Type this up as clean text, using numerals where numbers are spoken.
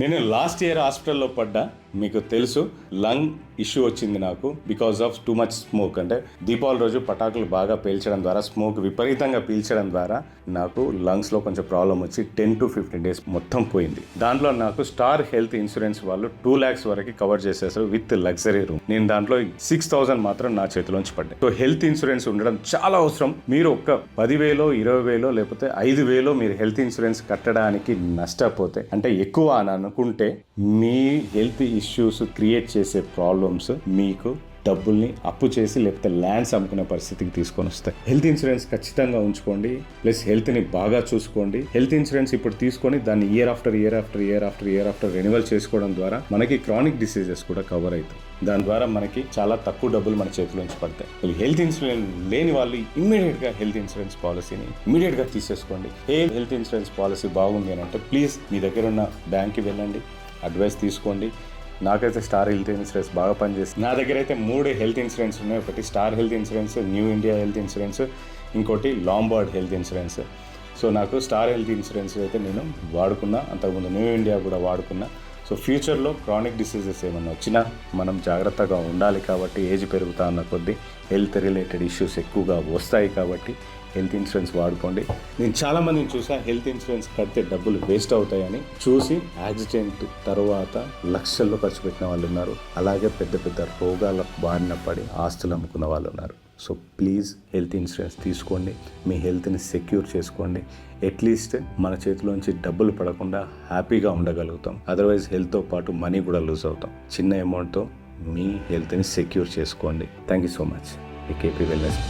నేను last year హాస్పిటల్లో పడ్డా, మీకు తెలుసు. లంగ్ ఇష్యూ వచ్చింది నాకు because of too much smoke. అంటే దీపావళి రోజు పటాకులు బాగా పీల్చడం ద్వారా, స్మోక్ విపరీతంగా పీల్చడం ద్వారా నాకు లంగ్స్లో కొంచెం ప్రాబ్లం వచ్చి 10 to 15 days మొత్తం పోయింది. దాంట్లో నాకు స్టార్ హెల్త్ ఇన్సూరెన్స్ వాళ్ళు 2 lakhs వరకు కవర్ చేసేసారు విత్ లగ్జరీ రూమ్. నేను దాంట్లో 6,000 మాత్రం నా చేతిలోంచి పడ్డాయి. సో హెల్త్ ఇన్సూరెన్స్ ఉండడం చాలా అవసరం. మీరు ఒక్క 10,000, 20,000 లేకపోతే 5,000 మీరు హెల్త్ ఇన్సూరెన్స్ కట్టడానికి నష్టపోతే, అంటే ఎక్కువ అని అనుకుంటే, మీ హెల్త్ ఇష్యూస్ క్రియేట్ చేసే ప్రాబ్లమ్స్ మీకు డబ్బుల్ని అప్పు చేసి లేకపోతే ల్యాండ్స్ అమ్ముకునే పరిస్థితికి తీసుకొని వస్తాయి. హెల్త్ ఇన్సూరెన్స్ ఖచ్చితంగా ఉంచుకోండి, ప్లస్ హెల్త్ని బాగా చూసుకోండి. హెల్త్ ఇన్సూరెన్స్ ఇప్పుడు తీసుకొని దాన్ని ఇయర్ ఆఫ్టర్ ఇయర్ రెన్యువల్ చేసుకోవడం ద్వారా మనకి క్రానిక్ డిసీజెస్ కూడా కవర్ అవుతాయి. దాని ద్వారా మనకి చాలా తక్కువ డబ్బులు మన చేతిలోంచి పడతాయి. హెల్త్ ఇన్సూరెన్స్ లేని వాళ్ళు ఇమ్మీడియట్గా హెల్త్ ఇన్సూరెన్స్ పాలసీని ఇమ్మీడియట్గా తీసేసుకోండి. హెల్త్ ఇన్సూరెన్స్ పాలసీ బాగుంది అని అంటే ప్లీజ్ మీ దగ్గర ఉన్న బ్యాంక్కి వెళ్ళండి, అడ్వైస్ తీసుకోండి. నాకైతే స్టార్ హెల్త్ ఇన్సూరెన్స్ బాగా పనిచేస్తుంది. నా దగ్గర అయితే 3 హెల్త్ ఇన్సూరెన్స్ ఉన్నాయి. ఒకటి star health insurance, new India health insurance, ఇంకోటి లాంబార్డ్ హెల్త్ ఇన్సూరెన్స్. సో నాకు స్టార్ హెల్త్ ఇన్సూరెన్స్ అయితే నేను వాడుకున్నా, అంతకుముందు న్యూ ఇండియా కూడా వాడుకున్నా. సో ఫ్యూచర్లో క్రానిక్ డిసీజెస్ ఏమన్నా వచ్చినా మనం జాగ్రత్తగా ఉండాలి. కాబట్టి ఏజ్ పెరుగుతా ఉన్న కొద్దీ హెల్త్ రిలేటెడ్ ఇష్యూస్ ఎక్కువగా వస్తాయి. కాబట్టి హెల్త్ ఇన్సూరెన్స్ వాడుకోండి. నేను చాలామందిని చూసా, హెల్త్ ఇన్సూరెన్స్ కడితే డబ్బులు వేస్ట్ అవుతాయని చూసి యాక్సిడెంట్ తర్వాత లక్షల్లో ఖర్చు పెట్టిన వాళ్ళు ఉన్నారు. అలాగే పెద్ద పెద్ద రోగాల బారిన పడి ఆస్తులు అమ్ముకున్న వాళ్ళు ఉన్నారు. సో ప్లీజ్ హెల్త్ ఇన్సూరెన్స్ తీసుకోండి, మీ హెల్త్ని సెక్యూర్ చేసుకోండి. అట్లీస్ట్ మన చేతిలోంచి డబ్బులు పడకుండా హ్యాపీగా ఉండగలుగుతాం. అదర్వైజ్ హెల్త్తో పాటు మనీ కూడా లూజ్ అవుతాం. చిన్న అమౌంట్తో మీ హెల్త్ని సెక్యూర్ చేసుకోండి. Thank you so much. ఈ కేపీ వెల్నెస్.